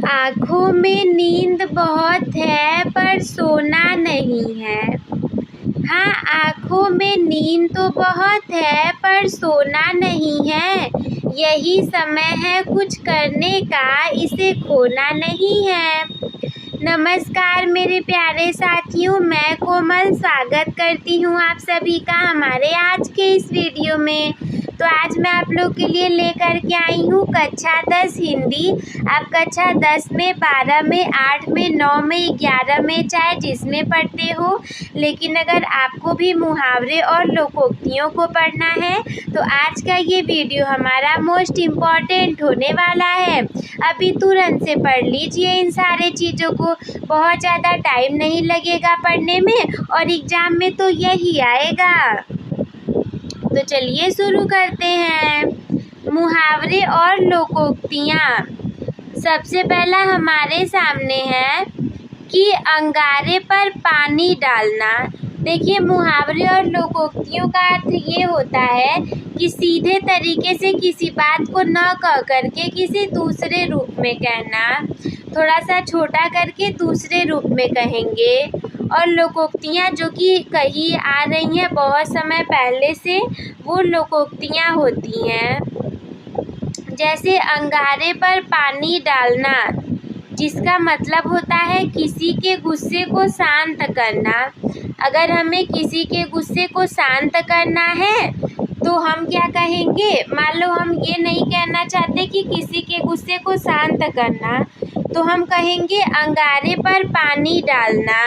आँखों में नींद बहुत है पर सोना नहीं है। हाँ, आँखों में नींद तो बहुत है पर सोना नहीं है। यही समय है कुछ करने का, इसे खोना नहीं है। नमस्कार मेरे प्यारे साथियों, मैं कोमल स्वागत करती हूँ आप सभी का हमारे आज के इस वीडियो में। तो आज मैं आप लोग के लिए लेकर के आई हूँ कक्षा 10 हिंदी। आप कक्षा 10 में, 12 में, 8 में, 9 में, 11 में, चाहे जिसमें पढ़ते हो, लेकिन अगर आपको भी मुहावरे और लोकोक्तियों को पढ़ना है तो आज का ये वीडियो हमारा मोस्ट इम्पॉर्टेंट होने वाला है। अभी तुरंत से पढ़ लीजिए इन सारे चीज़ों को, बहुत ज़्यादा टाइम नहीं लगेगा पढ़ने में और एग्ज़ाम में तो यही आएगा। तो चलिए शुरू करते हैं। मुहावरे और लोकोक्तियाँ। सबसे पहला हमारे सामने है कि अंगारे पर पानी डालना। देखिए, मुहावरे और लोकोक्तियों का अर्थ ये होता है कि सीधे तरीके से किसी बात को न कह करके किसी दूसरे रूप में कहना, थोड़ा सा छोटा करके दूसरे रूप में कहेंगे। और लोकोक्तियाँ जो कि कही आ रही हैं बहुत समय पहले से, वो लोकोक्तियाँ होती हैं। जैसे अंगारे पर पानी डालना, जिसका मतलब होता है किसी के गुस्से को शांत करना। अगर हमें किसी के गुस्से को शांत करना है तो हम क्या कहेंगे? मान लो हम ये नहीं कहना चाहते कि किसी के गुस्से को शांत करना, तो हम कहेंगे अंगारे पर पानी डालना।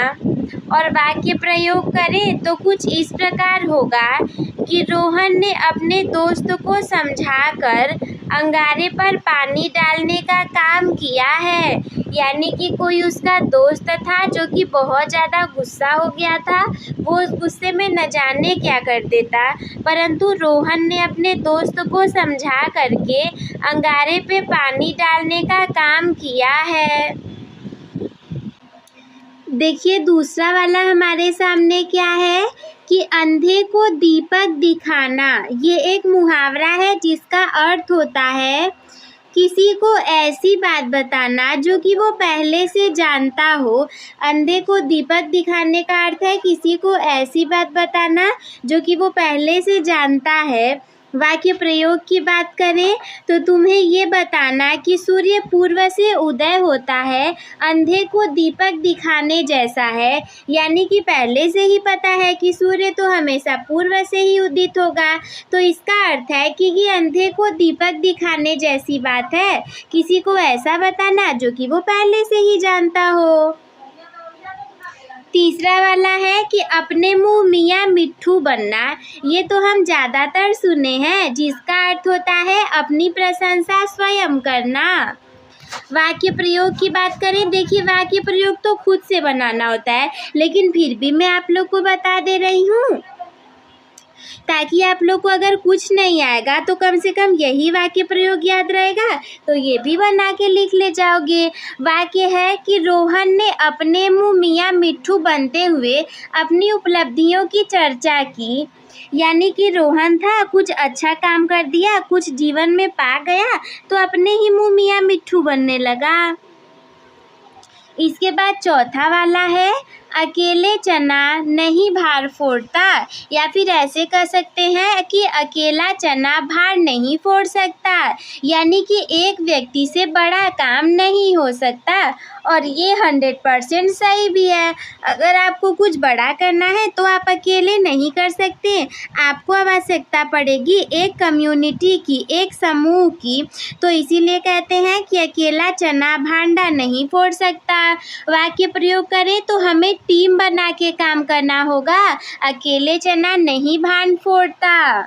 और वाक्य प्रयोग करें तो कुछ इस प्रकार होगा कि रोहन ने अपने दोस्त को समझाकर अंगारे पर पानी डालने का काम किया है। यानी कि कोई उसका दोस्त था जो कि बहुत ज़्यादा गुस्सा हो गया था, वो उस गुस्से में न जाने क्या कर देता, परंतु रोहन ने अपने दोस्त को समझा करके अंगारे पे पानी डालने का काम किया है। देखिए, दूसरा वाला हमारे सामने क्या है कि अंधे को दीपक दिखाना। ये एक मुहावरा है जिसका अर्थ होता है किसी को ऐसी बात बताना जो कि वो पहले से जानता हो। अंधे को दीपक दिखाने का अर्थ है किसी को ऐसी बात बताना जो कि वो पहले से जानता है। वाक्य प्रयोग की बात करें तो तुम्हें ये बताना कि सूर्य पूर्व से उदय होता है, अंधे को दीपक दिखाने जैसा है। यानी कि पहले से ही पता है कि सूर्य तो हमेशा पूर्व से ही उदित होगा, तो इसका अर्थ है कि ये अंधे को दीपक दिखाने जैसी बात है, किसी को ऐसा बताना जो कि वो पहले से ही जानता हो। तीसरा वाला है कि अपने मुँह मियाँ मिट्ठू बनना। ये तो हम ज़्यादातर सुने हैं, जिसका अर्थ होता है अपनी प्रशंसा स्वयं करना। वाक्य प्रयोग की बात करें, देखिए वाक्य प्रयोग तो खुद से बनाना होता है, लेकिन फिर भी मैं आप लोग को बता दे रही हूँ ताकि आप लोग को अगर कुछ नहीं आएगा तो कम से कम यही वाक्य प्रयोग याद रहेगा, तो ये भी बना के लिख ले जाओगे। वाक्य है कि रोहन ने अपने मुँह मियाँ मिट्ठू बनते हुए अपनी उपलब्धियों की चर्चा की। यानी कि रोहन था, कुछ अच्छा काम कर दिया, कुछ जीवन में पा गया, तो अपने ही मुँह मियाँ मिट्ठू बनने लगा। इसके बाद चौथा वाला है अकेले चना नहीं भार फोड़ता, या फिर ऐसे कह सकते हैं कि अकेला चना भार नहीं फोड़ सकता। यानी कि एक व्यक्ति से बड़ा काम नहीं हो सकता, और ये 100% सही भी है। अगर आपको कुछ बड़ा करना है तो आप अकेले नहीं कर सकते, आपको आवश्यकता पड़ेगी एक कम्युनिटी की, एक समूह की। तो इसीलिए कहते हैं कि अकेला चना भांडा नहीं फोड़ सकता। वाक्य प्रयोग करें तो हमें टीम बना के काम करना होगा, अकेले चना नहीं भांड फोड़ता।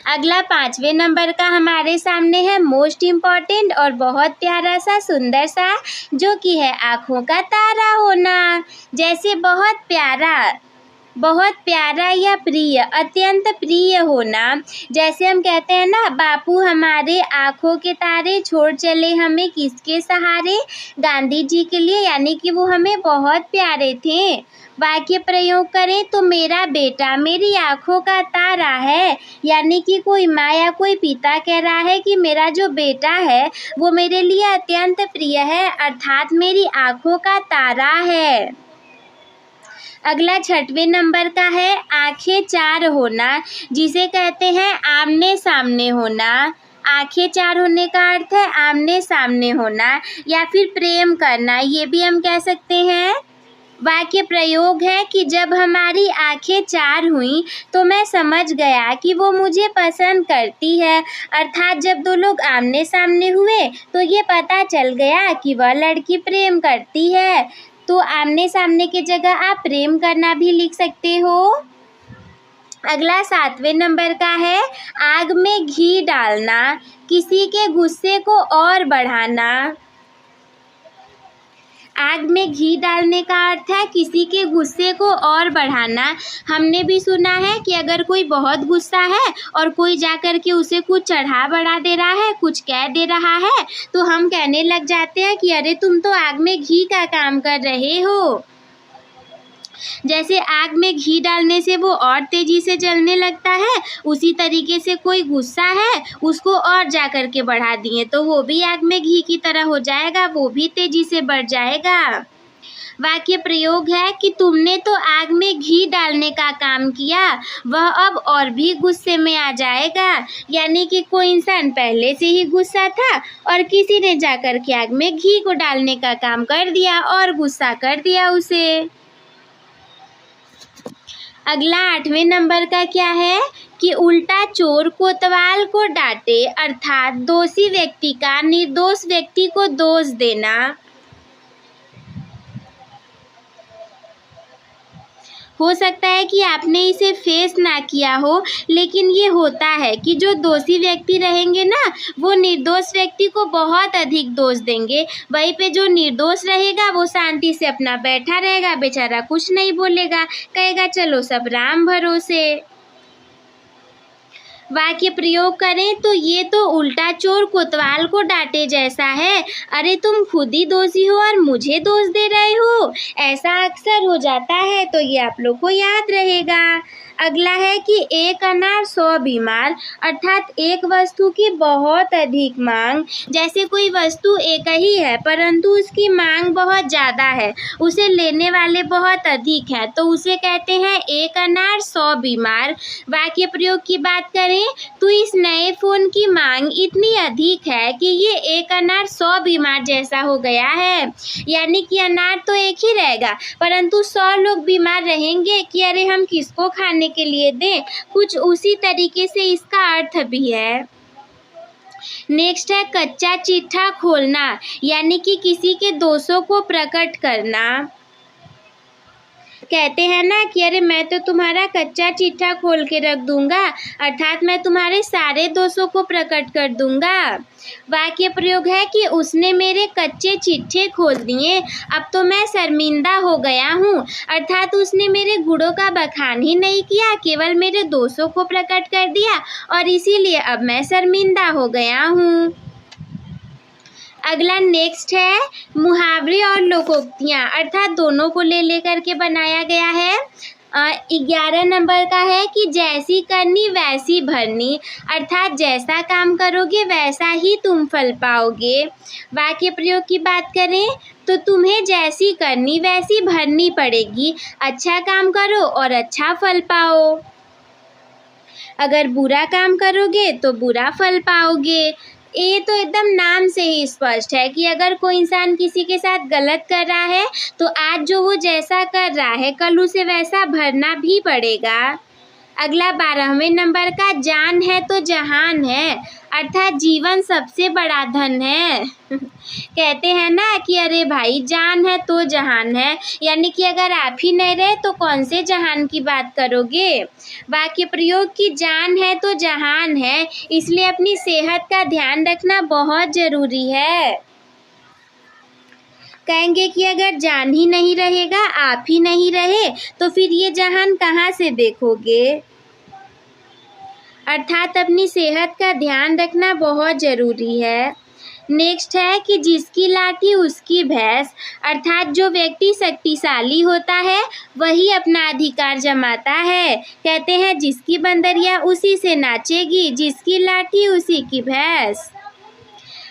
अगला 5वें नंबर का हमारे सामने है मोस्ट इम्पॉर्टेंट और बहुत प्यारा सा, सुंदर सा, जो कि है आँखों का तारा होना। जैसे बहुत प्यारा, बहुत प्यारा या प्रिय, अत्यंत प्रिय होना। जैसे हम कहते हैं ना, बापू हमारे आँखों के तारे, छोड़ चले हमें किसके सहारे। गांधी जी के लिए, यानी कि वो हमें बहुत प्यारे थे। वाक्य प्रयोग करें तो मेरा बेटा मेरी आँखों का तारा है, यानी कि कोई माँ या कोई पिता कह रहा है कि मेरा जो बेटा है वो मेरे लिए अत्यंत प्रिय है, अर्थात मेरी आँखों का तारा है। अगला 6वें नंबर का है आंखें चार होना, जिसे कहते हैं आमने सामने होना। आंखें चार होने का अर्थ है आमने सामने होना या फिर प्रेम करना, ये भी हम कह सकते हैं। वाक्य प्रयोग है कि जब हमारी आंखें चार हुई तो मैं समझ गया कि वो मुझे पसंद करती है, अर्थात जब दो लोग आमने सामने हुए तो ये पता चल गया कि वह लड़की प्रेम करती है। तो आमने सामने की जगह आप प्रेम करना भी लिख सकते हो। अगला 7वें नंबर का है आग में घी डालना, किसी के गुस्से को और बढ़ाना। आग में घी डालने का अर्थ है किसी के गुस्से को और बढ़ाना। हमने भी सुना है कि अगर कोई बहुत गुस्सा है और कोई जाकर के उसे कुछ चढ़ा बढ़ा दे रहा है, कुछ कह दे रहा है, तो हम कहने लग जाते हैं कि अरे तुम तो आग में घी का काम कर रहे हो। जैसे आग में घी डालने से वो और तेजी से जलने लगता है, उसी तरीके से कोई गुस्सा है उसको और जा कर के बढ़ा दिए तो वो भी आग में घी की तरह हो जाएगा, वो भी तेजी से बढ़ जाएगा। वाक्य प्रयोग है कि तुमने तो आग में घी डालने का काम किया, वह अब और भी गुस्से में आ जाएगा। यानी कि कोई इंसान पहले से ही गुस्सा था और किसी ने जाकर के आग में घी को डालने का काम कर दिया और गुस्सा कर दिया उसे। अगला 8वें नंबर का क्या है कि उल्टा चोर कोतवाल को डांटे, अर्थात दोषी व्यक्ति का निर्दोष व्यक्ति को दोष देना। हो सकता है कि आपने इसे फेस ना किया हो, लेकिन ये होता है कि जो दोषी व्यक्ति रहेंगे ना वो निर्दोष व्यक्ति को बहुत अधिक दोष देंगे, वहीं पे जो निर्दोष रहेगा वो शांति से अपना बैठा रहेगा, बेचारा कुछ नहीं बोलेगा, कहेगा चलो सब राम भरोसे। वाक्य प्रयोग करें तो ये तो उल्टा चोर कोतवाल को डांटे जैसा है, अरे तुम खुद ही दोषी हो और मुझे दोष दे रहे हो। ऐसा अक्सर हो जाता है, तो ये आप लोग को याद रहेगा। अगला है कि एक अनार 100 बीमार, अर्थात एक वस्तु की बहुत अधिक मांग। जैसे कोई वस्तु एक ही है परंतु उसकी मांग बहुत ज़्यादा है, उसे लेने वाले बहुत अधिक हैं, तो उसे कहते हैं एक अनार 100 बीमार। वाक्य प्रयोग की बात करें तो इस नए फ़ोन की मांग इतनी अधिक है कि ये एक अनार 100 बीमार जैसा हो गया है। यानी कि अनार तो एक ही रहेगा परंतु 100 लोग बीमार रहेंगे कि अरे हम किसको खाने के लिए दें, कुछ उसी तरीके से इसका अर्थ भी है। नेक्स्ट है कच्चा चिट्ठा खोलना, यानी कि किसी के दोषों को प्रकट करना। कहते हैं ना कि अरे मैं तो तुम्हारा कच्चा चिट्ठा खोल के रख दूंगा, अर्थात मैं तुम्हारे सारे दोषों को प्रकट कर दूंगा। वाक्य प्रयोग है कि उसने मेरे कच्चे चिट्ठे खोल दिए, अब तो मैं शर्मिंदा हो गया हूँ, अर्थात उसने मेरे गुणों का बखान ही नहीं किया, केवल मेरे दोषों को प्रकट कर दिया और इसीलिए अब मैं शर्मिंदा हो गया हूँ। अगला नेक्स्ट है मुहावरे और लोकोक्तियाँ, अर्थात दोनों को ले लेकर के बनाया गया है। 11 नंबर का है कि जैसी करनी वैसी भरनी, अर्थात जैसा काम करोगे वैसा ही तुम फल पाओगे। वाक्य प्रयोग की बात करें तो तुम्हें जैसी करनी वैसी भरनी पड़ेगी, अच्छा काम करो और अच्छा फल पाओ। अगर बुरा काम करोगे तो बुरा फल पाओगे। ये तो एकदम नाम से ही स्पष्ट है कि अगर कोई इंसान किसी के साथ गलत कर रहा है तो आज जो वो जैसा कर रहा है कल उसे वैसा भरना भी पड़ेगा। अगला 12वें नंबर का जान है तो जहान है, अर्थात जीवन सबसे बड़ा धन है। कहते हैं ना कि अरे भाई जान है तो जहान है, यानी कि अगर आप ही नहीं रहे तो कौन से जहान की बात करोगे। वाक्य प्रयोग की जान है तो जहान है, इसलिए अपनी सेहत का ध्यान रखना बहुत ज़रूरी है। कहेंगे कि अगर जान ही नहीं रहेगा, आप ही नहीं रहे, तो फिर ये जहान कहाँ से देखोगे। अर्थात अपनी सेहत का ध्यान रखना बहुत ज़रूरी है। नेक्स्ट है कि जिसकी लाठी उसकी भैंस, अर्थात जो व्यक्ति शक्तिशाली होता है वही अपना अधिकार जमाता है। कहते हैं जिसकी बंदरिया उसी से नाचेगी, जिसकी लाठी उसी की भैंस।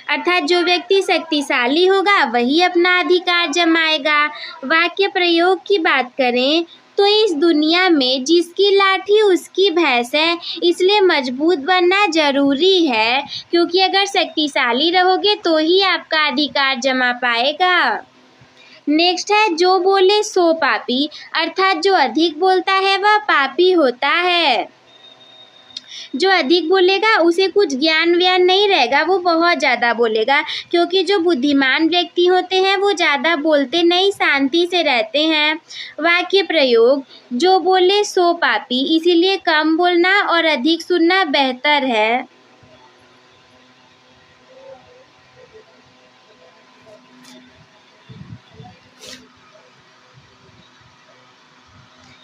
अर्थात जो व्यक्ति शक्तिशाली होगा वही अपना अधिकार जमाएगा। वाक्य प्रयोग की बात करें तो इस दुनिया में जिसकी लाठी उसकी भैंस है, इसलिए मजबूत बनना जरूरी है, क्योंकि अगर शक्तिशाली रहोगे तो ही आपका अधिकार जमा पाएगा। नेक्स्ट है जो बोले सो पापी, अर्थात जो अधिक बोलता है वह पापी होता है। जो अधिक बोलेगा उसे कुछ ज्ञान व्यान नहीं रहेगा, वो बहुत ज़्यादा बोलेगा, क्योंकि जो बुद्धिमान व्यक्ति होते हैं वो ज़्यादा बोलते नहीं, शांति से रहते हैं। वाक्य प्रयोग जो बोले सो पापी, इसीलिए कम बोलना और अधिक सुनना बेहतर है।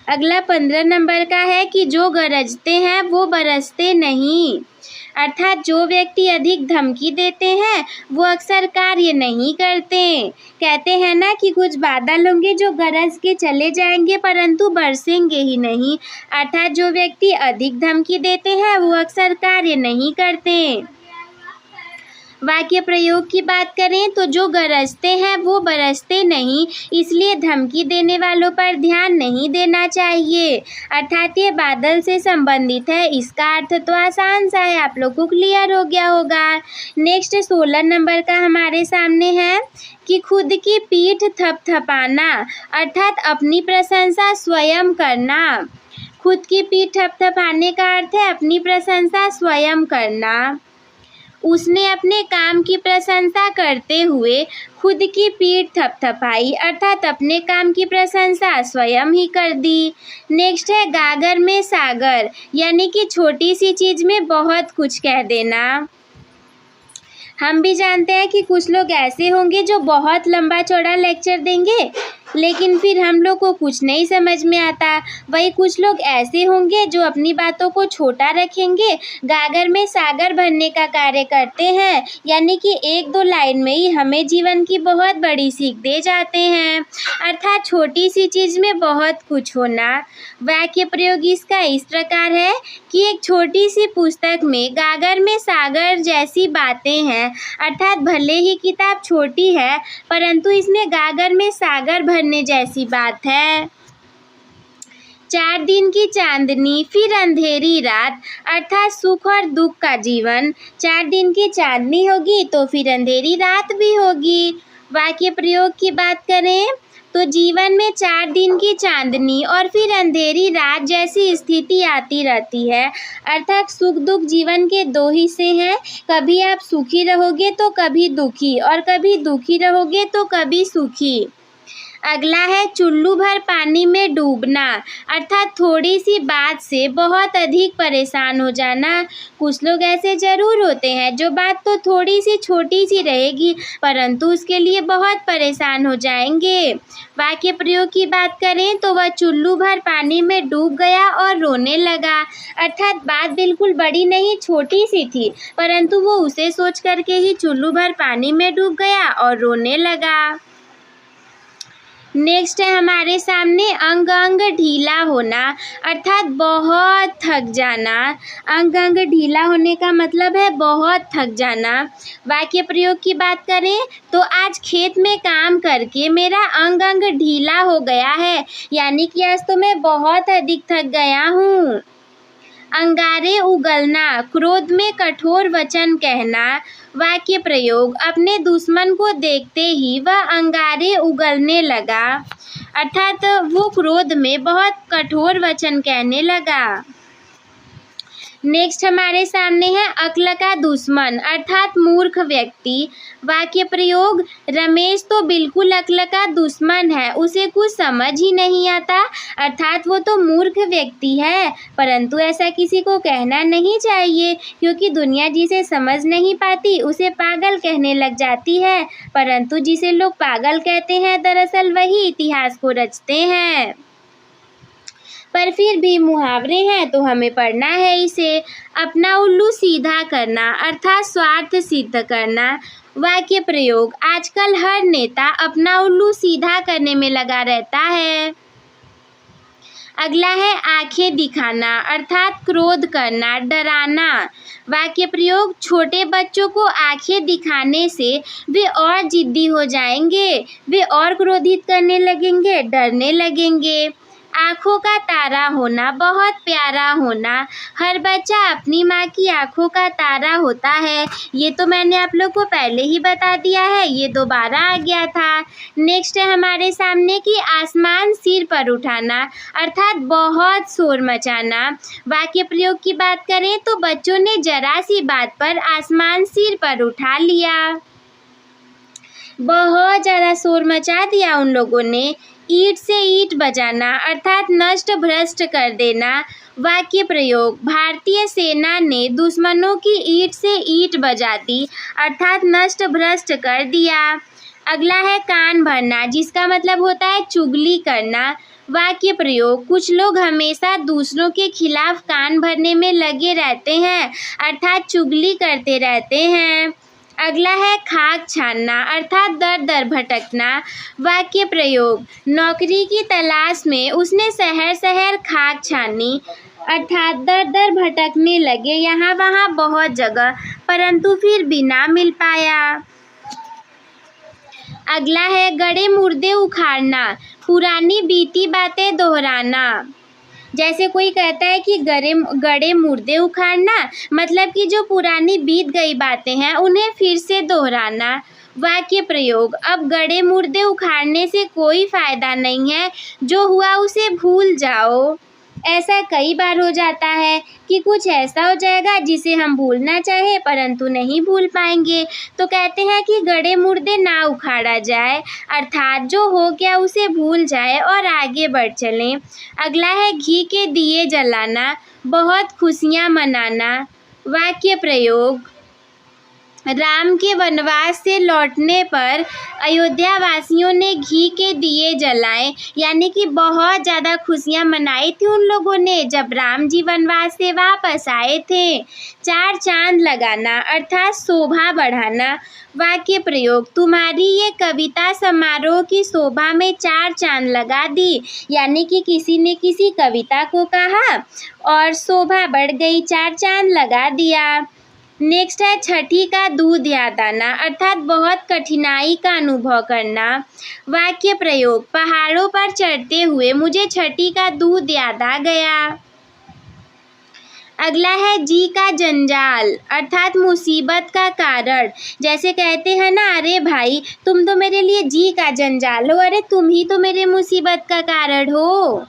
अगला 15 नंबर का है कि जो गरजते हैं वो बरसते नहीं, अर्थात जो व्यक्ति अधिक धमकी देते हैं वो अक्सर कार्य नहीं करते। कहते हैं ना कि कुछ बादल होंगे जो गरज के चले जाएंगे परंतु बरसेंगे ही नहीं, अर्थात जो व्यक्ति अधिक धमकी देते हैं वो अक्सर कार्य नहीं करते। वाक्य प्रयोग की बात करें तो जो गरजते हैं वो बरसते नहीं, इसलिए धमकी देने वालों पर ध्यान नहीं देना चाहिए। अर्थात ये बादल से संबंधित है, इसका अर्थ तो आसान सा है, आप लोग को क्लियर हो गया होगा। नेक्स्ट 16 नंबर का हमारे सामने है कि खुद की पीठ थपथपाना, अर्थात अपनी प्रशंसा स्वयं करना। खुद की पीठ थपथपाने का अर्थ है अपनी प्रशंसा स्वयं करना। उसने अपने काम की प्रशंसा करते हुए खुद की पीठ थपथपाई, अर्थात अपने काम की प्रशंसा स्वयं ही कर दी। नेक्स्ट है गागर में सागर, यानी कि छोटी सी चीज़ में बहुत कुछ कह देना। हम भी जानते हैं कि कुछ लोग ऐसे होंगे जो बहुत लंबा चौड़ा लेक्चर देंगे लेकिन फिर हम लोग को कुछ नहीं समझ में आता। वही कुछ लोग ऐसे होंगे जो अपनी बातों को छोटा रखेंगे, गागर में सागर भरने का कार्य करते हैं, यानी कि 1-2 लाइन में ही हमें जीवन की बहुत बड़ी सीख दे जाते हैं। अर्थात छोटी सी चीज़ में बहुत कुछ होना। वाक्य प्रयोग इसका इस प्रकार है कि एक छोटी सी पुस्तक में गागर में सागर जैसी बातें हैं, अर्थात भले ही किताब छोटी है परंतु इसमें गागर में सागर भरने जैसी बात है। 4 दिन की चांदनी फिर अंधेरी रात, अर्थात सुख और दुख का जीवन। 4 दिन की चांदनी होगी तो फिर अंधेरी रात भी होगी। वाक्य प्रयोग की बात करें तो जीवन में 4 दिन की चांदनी और फिर अंधेरी रात जैसी स्थिति आती रहती है, अर्थात सुख दुख जीवन के 2 हिस्से हैं। कभी आप सुखी रहोगे तो कभी दुखी, और कभी दुखी रहोगे तो कभी सुखी। अगला है चुल्लू भर पानी में डूबना, अर्थात थोड़ी सी बात से बहुत अधिक परेशान हो जाना। कुछ लोग ऐसे ज़रूर होते हैं जो बात तो थोड़ी सी छोटी सी रहेगी परंतु उसके लिए बहुत परेशान हो जाएंगे। वाक्य प्रयोग की बात करें तो वह चुल्लू भर पानी में डूब गया और रोने लगा, अर्थात बात बिल्कुल बड़ी नहीं छोटी सी थी परंतु वो उसे सोच करके ही चुल्लू भर पानी में डूब गया और रोने लगा। नेक्स्ट है हमारे सामने अंग अंग ढीला होना, अर्थात बहुत थक जाना। अंग अंग ढीला होने का मतलब है बहुत थक जाना। वाक्य प्रयोग की बात करें तो आज खेत में काम करके मेरा अंग अंग ढीला हो गया है, यानी कि आज तो मैं बहुत अधिक थक गया हूँ। अंगारे उगलना, क्रोध में कठोर वचन कहना। वाक्य प्रयोग अपने दुश्मन को देखते ही वह अंगारे उगलने लगा, अर्थात वो क्रोध में बहुत कठोर वचन कहने लगा। नेक्स्ट हमारे सामने है अक्ल का दुश्मन अर्थात मूर्ख व्यक्ति। वाक्य प्रयोग, रमेश तो बिल्कुल अक्ल का दुश्मन है, उसे कुछ समझ ही नहीं आता, अर्थात वो तो मूर्ख व्यक्ति है। परंतु ऐसा किसी को कहना नहीं चाहिए, क्योंकि दुनिया जिसे समझ नहीं पाती उसे पागल कहने लग जाती है। परंतु जिसे लोग पागल कहते हैं दरअसल वही इतिहास को रचते हैं। पर फिर भी मुहावरे हैं तो हमें पढ़ना है इसे। अपना उल्लू सीधा करना अर्थात स्वार्थ सिद्ध करना। वाक्य प्रयोग, आजकल हर नेता अपना उल्लू सीधा करने में लगा रहता है। अगला है आंखें दिखाना अर्थात क्रोध करना, डराना। वाक्य प्रयोग, छोटे बच्चों को आंखें दिखाने से वे और जिद्दी हो जाएंगे, वे और क्रोधित करने लगेंगे, डरने लगेंगे। आँखों का तारा होना, बहुत प्यारा होना। हर बच्चा अपनी माँ की आँखों का तारा होता है। ये तो मैंने आप लोग को पहले ही बता दिया है, ये दोबारा आ गया था। नेक्स्ट है हमारे सामने कि आसमान सिर पर उठाना अर्थात बहुत शोर मचाना। वाक्य प्रयोग की बात करें तो बच्चों ने जरा सी बात पर आसमान सिर पर उठा लिया, बहुत ज़्यादा शोर मचा दिया उन लोगों ने। ईंट से ईंट बजाना अर्थात नष्ट भ्रष्ट कर देना। वाक्य प्रयोग, भारतीय सेना ने दुश्मनों की ईंट से ईंट बजा दी अर्थात नष्ट भ्रष्ट कर दिया। अगला है कान भरना, जिसका मतलब होता है चुगली करना। वाक्य प्रयोग, कुछ लोग हमेशा दूसरों के खिलाफ कान भरने में लगे रहते हैं अर्थात चुगली करते रहते हैं। अगला है खाक छानना अर्थात दर दर भटकना। वाक्य प्रयोग, नौकरी की तलाश में उसने शहर शहर खाक छानी अर्थात दर दर भटकने लगे यहाँ वहाँ बहुत जगह, परंतु फिर भी ना मिल पाया। अगला है गड़े मुर्दे उखाड़ना, पुरानी बीती बातें दोहराना। जैसे कोई कहता है कि गड़े मुर्दे उखाड़ना, मतलब कि जो पुरानी बीत गई बातें हैं उन्हें फिर से दोहराना। वाक्य प्रयोग, अब गड़े मुर्दे उखाड़ने से कोई फ़ायदा नहीं है, जो हुआ उसे भूल जाओ। ऐसा कई बार हो जाता है कि कुछ ऐसा हो जाएगा जिसे हम भूलना चाहें परंतु नहीं भूल पाएंगे, तो कहते हैं कि गड़े मुर्दे ना उखाड़ा जाए अर्थात जो हो गया उसे भूल जाए और आगे बढ़ चलें। अगला है घी के दिए जलाना, बहुत खुशियाँ मनाना। वाक्य प्रयोग, राम के वनवास से लौटने पर अयोध्या वासियों ने घी के दिए जलाए, यानी कि बहुत ज़्यादा खुशियाँ मनाई थी उन लोगों ने जब राम जी वनवास से वापस आए थे। चार चांद लगाना अर्थात शोभा बढ़ाना। वाक्य प्रयोग, तुम्हारी ये कविता समारोह की शोभा में चार चांद लगा दी, यानी कि किसी ने किसी कविता को कहा और शोभा बढ़ गई, चार चांद लगा दिया। नेक्स्ट है छठी का दूध याद आना अर्थात बहुत कठिनाई का अनुभव करना। वाक्य प्रयोग, पहाड़ों पर चढ़ते हुए मुझे छठी का दूध याद आ गया। अगला है जी का जंजाल अर्थात मुसीबत का कारण। जैसे कहते हैं ना, अरे भाई तुम तो मेरे लिए जी का जंजाल हो, अरे तुम ही तो मेरे मुसीबत का कारण हो।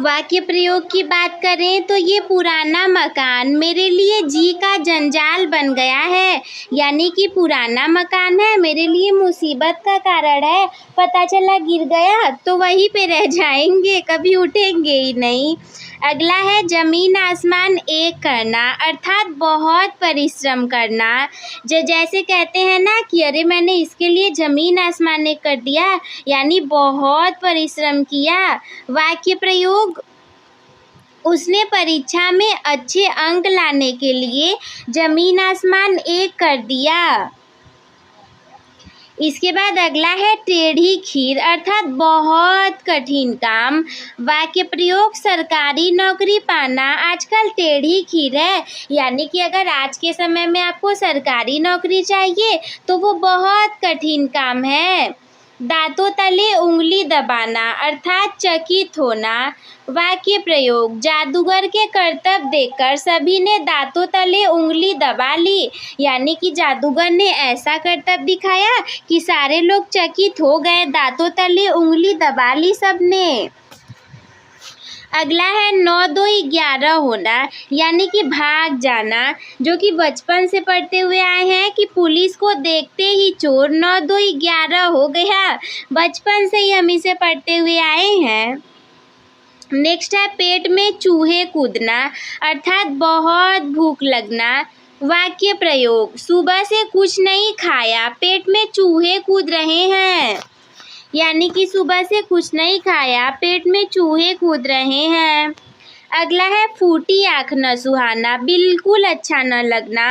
वाक्य प्रयोग की बात करें तो ये पुराना मकान मेरे लिए जी का जंजाल बन गया है, यानी कि पुराना मकान है मेरे लिए मुसीबत का कारण है। पता चला गिर गया तो वहीं पे रह जाएंगे, कभी उठेंगे ही नहीं। अगला है जमीन आसमान एक करना अर्थात बहुत परिश्रम करना। जैसे कहते हैं ना कि अरे मैंने इसके लिए जमीन आसमान एक कर दिया, यानी बहुत परिश्रम किया। वाक्य प्रयोग, उसने परीक्षा में अच्छे अंक लाने के लिए जमीन आसमान एक कर दिया। इसके बाद अगला है टेढ़ी खीर अर्थात बहुत कठिन काम। वाक्य प्रयोग, सरकारी नौकरी पाना आजकल टेढ़ी खीर है, यानी कि अगर आज के समय में आपको सरकारी नौकरी चाहिए तो वो बहुत कठिन काम है। दांतों तले उंगली दबाना अर्थात चकित होना। वाक्य प्रयोग, जादूगर के करतब देखकर सभी ने दांतों तले उंगली दबा ली, यानी कि जादूगर ने ऐसा करतब दिखाया कि सारे लोग चकित हो गए, दांतों तले उंगली दबा ली सबने। अगला है 9 2 11 होना, यानी कि भाग जाना, जो कि बचपन से पढ़ते हुए आए हैं कि पुलिस को देखते ही चोर 9 2 11 हो गया। बचपन से ही हम इसे पढ़ते हुए आए हैं। नेक्स्ट है पेट में चूहे कूदना, अर्थात बहुत भूख लगना। वाक्य प्रयोग, सुबह से कुछ नहीं खाया, पेट में चूहे कूद रहे हैं। यानी कि सुबह से कुछ नहीं खाया, पेट में चूहे कूद रहे हैं। अगला है फूटी आँख न सुहाना, बिल्कुल अच्छा न लगना।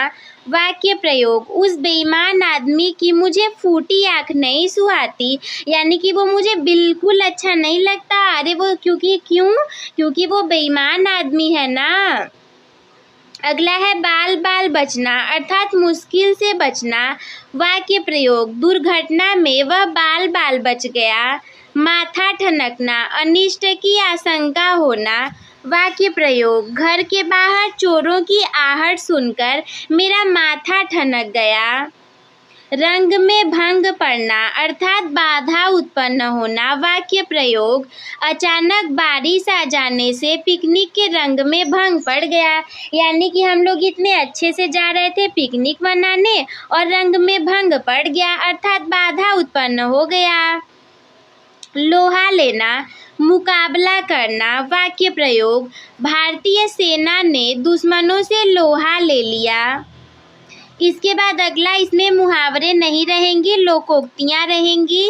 वाक्य प्रयोग, उस बेईमान आदमी की मुझे फूटी आँख नहीं सुहाती, यानी कि वो मुझे बिल्कुल अच्छा नहीं लगता। अरे वो क्योंकि वो बेईमान आदमी है ना। अगला है बाल बाल बचना, अर्थात मुश्किल से बचना। वाक्य प्रयोग, दुर्घटना में वह बाल बाल बच गया। माथा ठनकना, अनिष्ट की आशंका होना। वाक्य प्रयोग, घर के बाहर चोरों की आहट सुनकर मेरा माथा ठनक गया। रंग में भंग पड़ना, अर्थात बाधा उत्पन्न होना। वाक्य प्रयोग, अचानक बारिश आ जाने से पिकनिक के रंग में भंग पड़ गया, यानी कि हम लोग इतने अच्छे से जा रहे थे पिकनिक मनाने और रंग में भंग पड़ गया, अर्थात बाधा उत्पन्न हो गया। लोहा लेना, मुकाबला करना। वाक्य प्रयोग, भारतीय सेना ने दुश्मनों से लोहा ले लिया। इसके बाद अगला, इसमें मुहावरे नहीं रहेंगे, लोकोक्तियाँ रहेंगी।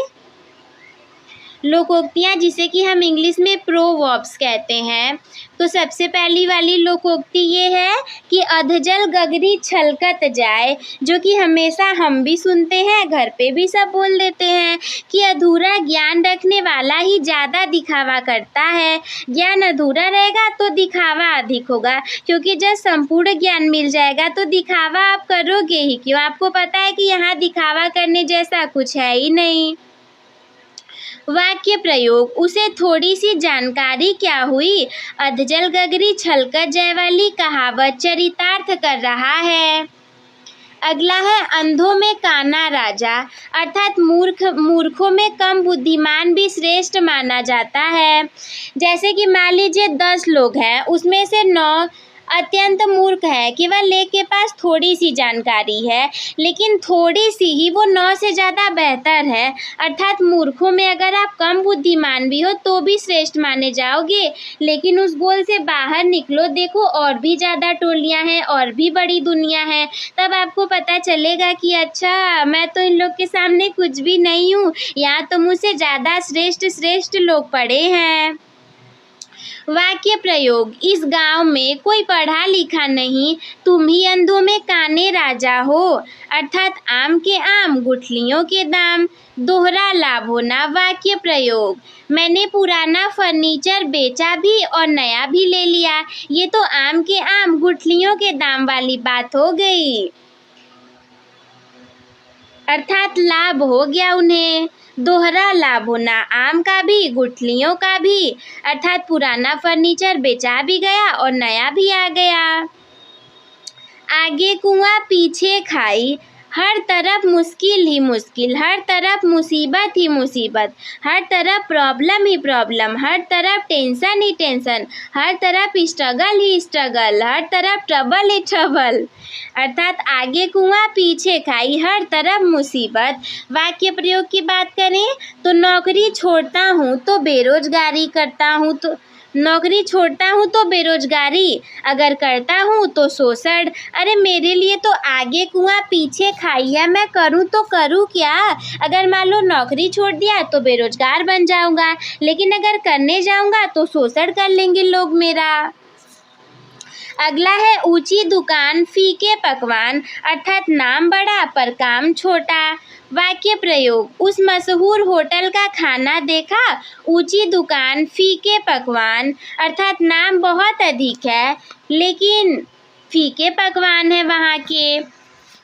लोकोक्तियाँ जिसे कि हम इंग्लिश में प्रोवर्ब्स कहते हैं। तो सबसे पहली वाली लोकोक्ति ये है कि अधजल गगरी छलकत जाए, जो कि हमेशा हम भी सुनते हैं, घर पे भी सब बोल देते हैं कि अधूरा ज्ञान रखने वाला ही ज़्यादा दिखावा करता है। ज्ञान अधूरा रहेगा तो दिखावा अधिक होगा, क्योंकि जब संपूर्ण ज्ञान मिल जाएगा तो दिखावा आप करोगे ही क्यों। आपको पता है कि यहाँ दिखावा करने जैसा कुछ है ही नहीं। वाक्य प्रयोग, उसे थोड़ी सी जानकारी क्या हुई, अधजल गगरी छलकत जाए वाली कहावत चरितार्थ कर रहा है। अगला है अंधों में काना राजा, अर्थात मूर्खों में कम बुद्धिमान भी श्रेष्ठ माना जाता है। जैसे कि मान लीजिए 10 लोग हैं, उसमें से 9 अत्यंत मूर्ख है, केवल एक के पास थोड़ी सी जानकारी है, लेकिन थोड़ी सी ही वो 9 से ज़्यादा बेहतर है। अर्थात मूर्खों में अगर आप कम बुद्धिमान भी हो तो भी श्रेष्ठ माने जाओगे, लेकिन उस गोल से बाहर निकलो, देखो और भी ज़्यादा टोलियां हैं, और भी बड़ी दुनिया है, तब आपको पता चलेगा कि अच्छा मैं तो इन लोग के सामने कुछ भी नहीं हूँ, यहाँ तो मुझसे ज़्यादा श्रेष्ठ लोग पड़े हैं। वाक्य प्रयोग, इस गांव में कोई पढ़ा लिखा नहीं, तुम ही अंधों में काने राजा हो, अर्थात आम के आम गुठलियों के दाम। दोहरा लाभ होना। वाक्य प्रयोग, मैंने पुराना फर्नीचर बेचा भी और नया भी ले लिया, ये तो आम के आम गुठलियों के दाम वाली बात हो गई, अर्थात लाभ हो गया उन्हें। दोहरा लाभ होना, आम का भी गुठलियों का भी, अर्थात पुराना फर्नीचर बेचा भी गया और नया भी आ गया। आगे कुआं पीछे खाई, हर तरफ मुश्किल ही मुश्किल, हर तरफ मुसीबत ही मुसीबत, हर तरफ प्रॉब्लम ही प्रॉब्लम, हर तरफ टेंशन ही टेंशन, हर तरफ स्ट्रगल ही स्ट्रगल, हर तरफ ट्रबल ही ट्रबल, अर्थात आगे कुआं पीछे खाई, हर तरफ मुसीबत। वाक्य प्रयोग की बात करें तो नौकरी छोड़ता हूँ तो बेरोजगारी करता हूँ, तो नौकरी छोड़ता हूँ तो बेरोजगारी, अगर करता हूँ तो शोषण। अरे मेरे लिए तो आगे कुआं पीछे खाई है, मैं करूँ तो करूँ क्या। अगर मान लो नौकरी छोड़ दिया तो बेरोजगार बन जाऊँगा, लेकिन अगर करने जाऊँगा तो शोषण कर लेंगे लोग मेरा। अगला है ऊंची दुकान फीके पकवान, अर्थात नाम बड़ा पर काम छोटा। वाक्य प्रयोग, उस मशहूर होटल का खाना देखा, ऊंची दुकान फीके पकवान, अर्थात नाम बहुत अधिक है लेकिन फीके पकवान है वहाँ के।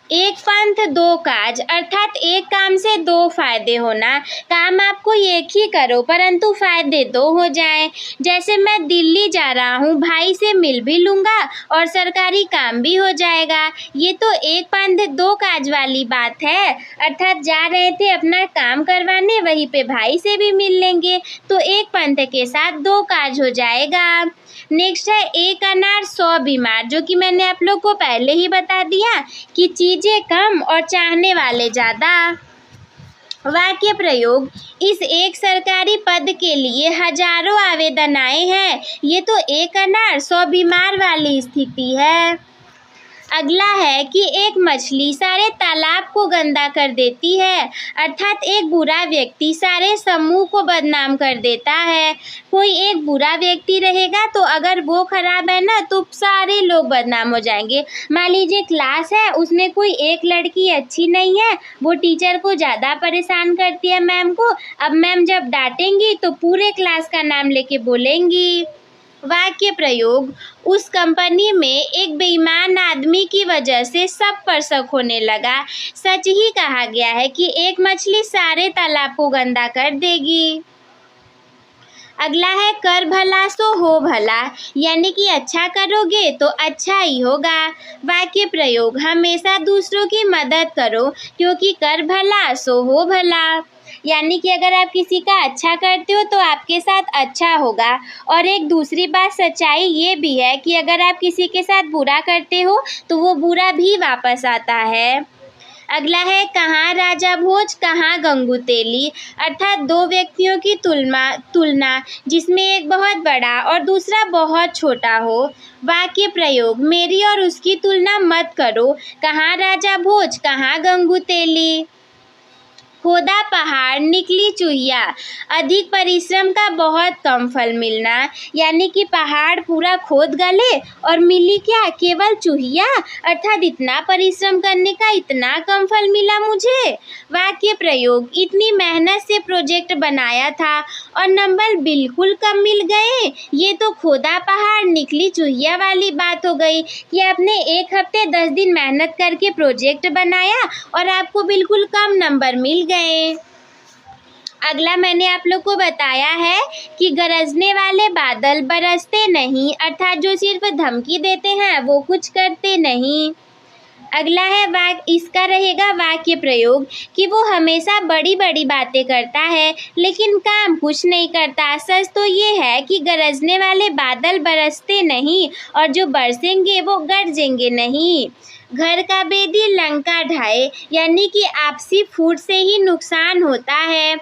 एक पंथ दो काज, अर्थात एक काम से दो फायदे होना। काम आपको एक ही करो परंतु फायदे दो हो जाएं। जैसे मैं दिल्ली जा रहा हूँ, भाई से मिल भी लूँगा और सरकारी काम भी हो जाएगा। ये तो एक पंथ दो काज वाली बात है। अर्थात जा रहे थे अपना काम करवाने, वहीं पे भाई से भी मिल लेंगे, तो एक पंथ के साथ दो काज हो जाएगा। नेक्स्ट है एक अनार 100 बीमार, जो कि मैंने आप लोग को पहले ही बता दिया कि चीज़ें कम और चाहने वाले ज़्यादा। वाक्य प्रयोग, इस एक सरकारी पद के लिए हजारों आवेदन आए हैं। ये तो एक अनार 100 बीमार वाली स्थिति है। अगला है कि एक मछली सारे तालाब को गंदा कर देती है, अर्थात एक बुरा व्यक्ति सारे समूह को बदनाम कर देता है। कोई एक बुरा व्यक्ति रहेगा तो अगर वो खराब है ना तो सारे लोग बदनाम हो जाएंगे। मान लीजिए क्लास है, उसमें कोई एक लड़की अच्छी नहीं है, वो टीचर को ज़्यादा परेशान करती है मैम को। अब मैम जब डांटेंगी तो पूरे क्लास का नाम लेके बोलेंगी। वाक्य प्रयोग, उस कंपनी में एक बेईमान आदमी की वजह से सब पर शक होने लगा। सच ही कहा गया है कि एक मछली सारे तालाब को गंदा कर देगी। अगला है कर भला सो हो भला, यानी कि अच्छा करोगे तो अच्छा ही होगा। वाक्य प्रयोग, हमेशा दूसरों की मदद करो क्योंकि कर भला सो हो भला, यानी कि अगर आप किसी का अच्छा करते हो तो आपके साथ अच्छा होगा। और एक दूसरी बात सच्चाई ये भी है कि अगर आप किसी के साथ बुरा करते हो तो वो बुरा भी वापस आता है। अगला है कहाँ राजा भोज कहाँ गंगू तेली, अर्थात दो व्यक्तियों की तुलना जिसमें एक बहुत बड़ा और दूसरा बहुत छोटा हो। वाक्य प्रयोग, मेरी और उसकी तुलना मत करो, कहाँ राजा भोज कहाँ गंगू तेली। खोदा पहाड़ निकली चूहिया, अधिक परिश्रम का बहुत कम फल मिलना, यानी कि पहाड़ पूरा खोद गले और मिली क्या, केवल चूहिया, अर्थात इतना परिश्रम करने का इतना कम फल मिला मुझे। वाक्य प्रयोग, इतनी मेहनत से प्रोजेक्ट बनाया था और नंबर बिल्कुल कम मिल गए। ये तो खोदा पहाड़ निकली चूहिया वाली बात हो गई कि आपने एक हफ्ते 10 दिन मेहनत करके प्रोजेक्ट बनाया और आपको बिल्कुल कम नंबर मिल गए। अगला मैंने आप लोग को बताया है कि गरजने वाले बादल बरसते नहीं, अर्थात जो सिर्फ धमकी देते हैं वो कुछ करते नहीं। अगला है इसका रहेगा वाक्य प्रयोग कि वो हमेशा बड़ी बड़ी बातें करता है लेकिन काम कुछ नहीं करता। सच तो ये है कि गरजने वाले बादल बरसते नहीं और जो बरसेंगे वो गरजेंगे नहीं। घर का बेदी लंका ढाए, यानी कि आपसी फूट से ही नुकसान होता है।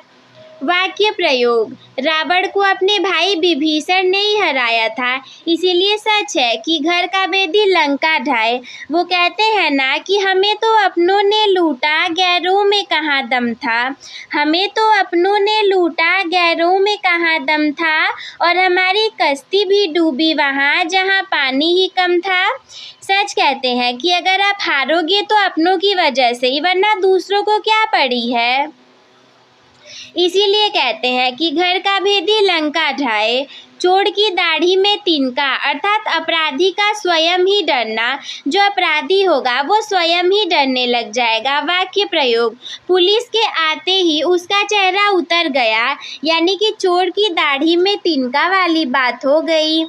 वाक्य प्रयोग, रावण को अपने भाई विभीषण ने ही हराया था, इसीलिए सच है कि घर का बेदी लंका ढाए। वो कहते हैं ना कि हमें तो अपनों ने लूटा गैरों में कहाँ दम था, हमें तो अपनों ने लूटा गैरों में कहाँ दम था और हमारी कश्ती भी डूबी वहाँ जहाँ पानी ही कम था। सच कहते हैं कि अगर आप हारोगे तो अपनों की वजह से ही, वरना दूसरों को क्या पड़ी है। इसीलिए कहते हैं कि घर का भेदी लंका ढाए। चोर की दाढ़ी में तिनका, अर्थात अपराधी का स्वयं ही डरना, जो अपराधी होगा वो स्वयं ही डरने लग जाएगा। वाक्य प्रयोग, पुलिस के आते ही उसका चेहरा उतर गया, यानी कि चोर की दाढ़ी में तिनका वाली बात हो गई।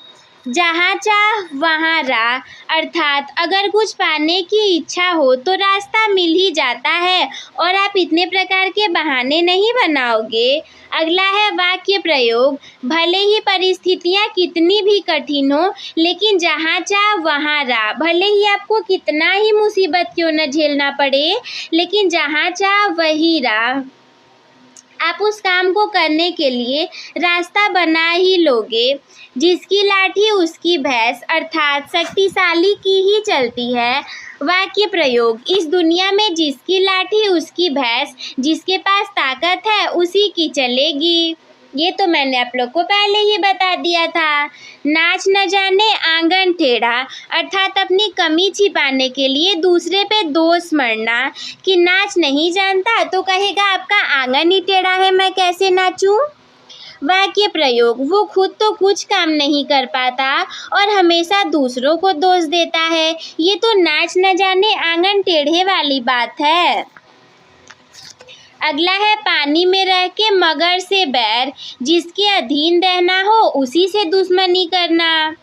जहाँ चाह वहाँ राह, अर्थात अगर कुछ पाने की इच्छा हो तो रास्ता मिल ही जाता है और आप इतने प्रकार के बहाने नहीं बनाओगे। अगला है वाक्य प्रयोग, भले ही परिस्थितियाँ कितनी भी कठिन हो लेकिन जहाँ चाह वहाँ राह। भले ही आपको कितना ही मुसीबत क्यों न झेलना पड़े लेकिन जहाँ चाह वही राह। आप उस काम को करने के लिए रास्ता बना ही लोगे। जिसकी लाठी उसकी भैंस, अर्थात शक्तिशाली की ही चलती है। वाक्य प्रयोग, इस दुनिया में जिसकी लाठी उसकी भैंस, जिसके पास ताकत है उसी की चलेगी। ये तो मैंने आप लोग को पहले ही बता दिया था। नाच न जाने आंगन टेढ़ा, अर्थात अपनी कमी छिपाने के लिए दूसरे पे दोष मढ़ना कि नाच नहीं जानता तो कहेगा आपका आंगन ही टेढ़ा है, मैं कैसे नाचूं। वाक्य प्रयोग, वो खुद तो कुछ काम नहीं कर पाता और हमेशा दूसरों को दोष देता है। ये तो नाच न जाने आंगन टेढ़े वाली बात है। अगला है पानी में रह के मगर से बैर, जिसके अधीन रहना हो उसी से दुश्मनी करना।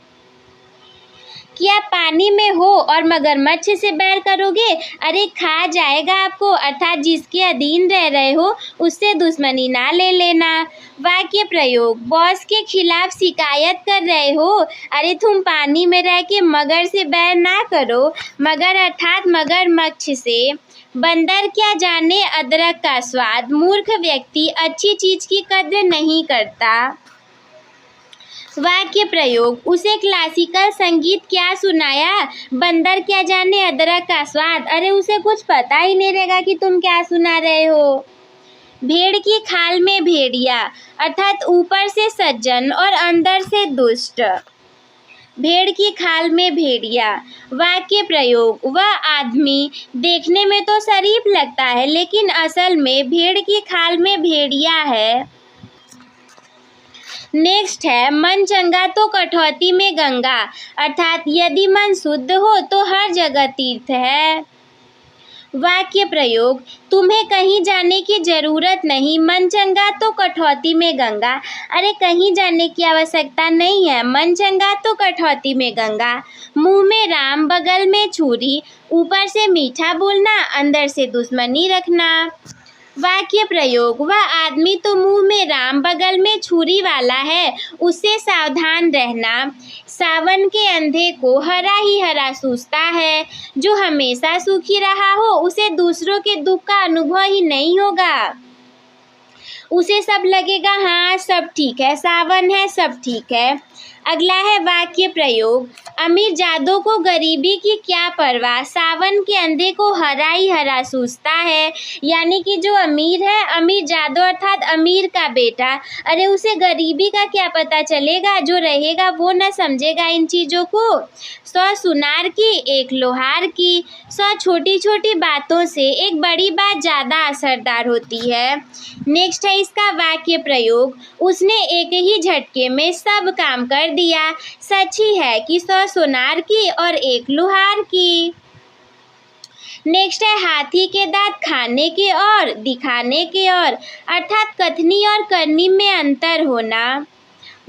क्या पानी में हो और मगरमच्छ से बैर करोगे? अरे खा जाएगा आपको, अर्थात जिसके अधीन रह रहे हो उससे दुश्मनी ना ले लेना। वाक्य प्रयोग, बॉस के खिलाफ शिकायत कर रहे हो? अरे तुम पानी में रह के मगर से बैर ना करो, मगर अर्थात मगरमच्छ से। बंदर क्या जाने अदरक का स्वाद, मूर्ख व्यक्ति अच्छी चीज की कद्र नहीं करता। वाक्य प्रयोग, उसे क्लासिकल संगीत क्या सुनाया? बंदर क्या जाने अदरक का स्वाद, अरे उसे कुछ पता ही नहीं रहेगा कि तुम क्या सुना रहे हो। भेड़ की खाल में भेड़िया, अर्थात ऊपर से सज्जन और अंदर से दुष्ट। भेड़ की खाल में भेड़िया। वाक्य प्रयोग, वह आदमी देखने में तो शरीफ लगता है लेकिन असल में भेड़ की खाल में भेड़िया है। नेक्स्ट है मन चंगा तो कटौती में गंगा, अर्थात यदि मन शुद्ध हो तो हर जगह तीर्थ है। वाक्य प्रयोग, तुम्हें कहीं जाने की जरूरत नहीं, मन चंगा तो कटौती में गंगा। अरे कहीं जाने की आवश्यकता नहीं है, मन चंगा तो कटौती में गंगा। मुंह में राम बगल में छुरी, ऊपर से मीठा बोलना अंदर से दुश्मनी रखना। वाक्य प्रयोग, वह आदमी तो मुंह में राम बगल में छुरी वाला है, उससे सावधान रहना। सावन के अंधे को हरा ही हरा सूझता है, जो हमेशा सुखी रहा हो उसे दूसरों के दुख का अनुभव ही नहीं होगा। उसे सब लगेगा हाँ सब ठीक है, सावन है सब ठीक है। अगला है वाक्य प्रयोग, अमीर जादों को गरीबी की क्या परवाह, सावन के अंधे को हरा ही हरा सूझता है। यानी कि जो अमीर है, अमीर जादो अर्थात अमीर का बेटा, अरे उसे गरीबी का क्या पता चलेगा, जो रहेगा वो न समझेगा इन चीज़ों को। 100 सुनार की एक लोहार की, 100 छोटी छोटी बातों से एक बड़ी बात ज़्यादा असरदार होती है। नेक्स्ट है इसका वाक्य प्रयोग, उसने एक ही झटके में सब काम कर दिया। सच ही है कि 100 सोनार की और एक लोहार की। नेक्स्ट है हाथी के दांत खाने के और दिखाने के और, अर्थात कथनी और करनी में अंतर होना।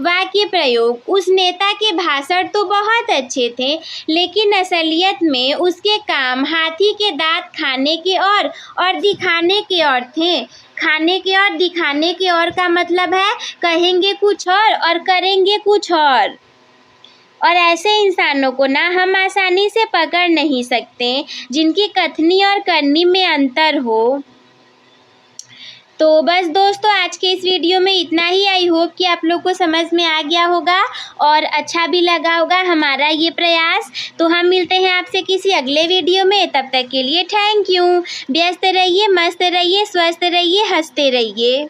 वाक्य प्रयोग, उस नेता के भाषण तो बहुत अच्छे थे लेकिन असलियत में उसके काम हाथी के दांत खाने के और दिखाने के और थे। खाने के और दिखाने के और का मतलब है कहेंगे कुछ और करेंगे कुछ और ऐसे इंसानों को ना हम आसानी से पकड़ नहीं सकते जिनकी कथनी और करनी में अंतर हो। तो बस दोस्तों आज के इस वीडियो में इतना ही। आई होप कि आप लोग को समझ में आ गया होगा और अच्छा भी लगा होगा हमारा ये प्रयास। तो हम मिलते हैं आपसे किसी अगले वीडियो में, तब तक के लिए थैंक यू। व्यस्त रहिए, मस्त रहिए, स्वस्थ रहिए, हंसते रहिए।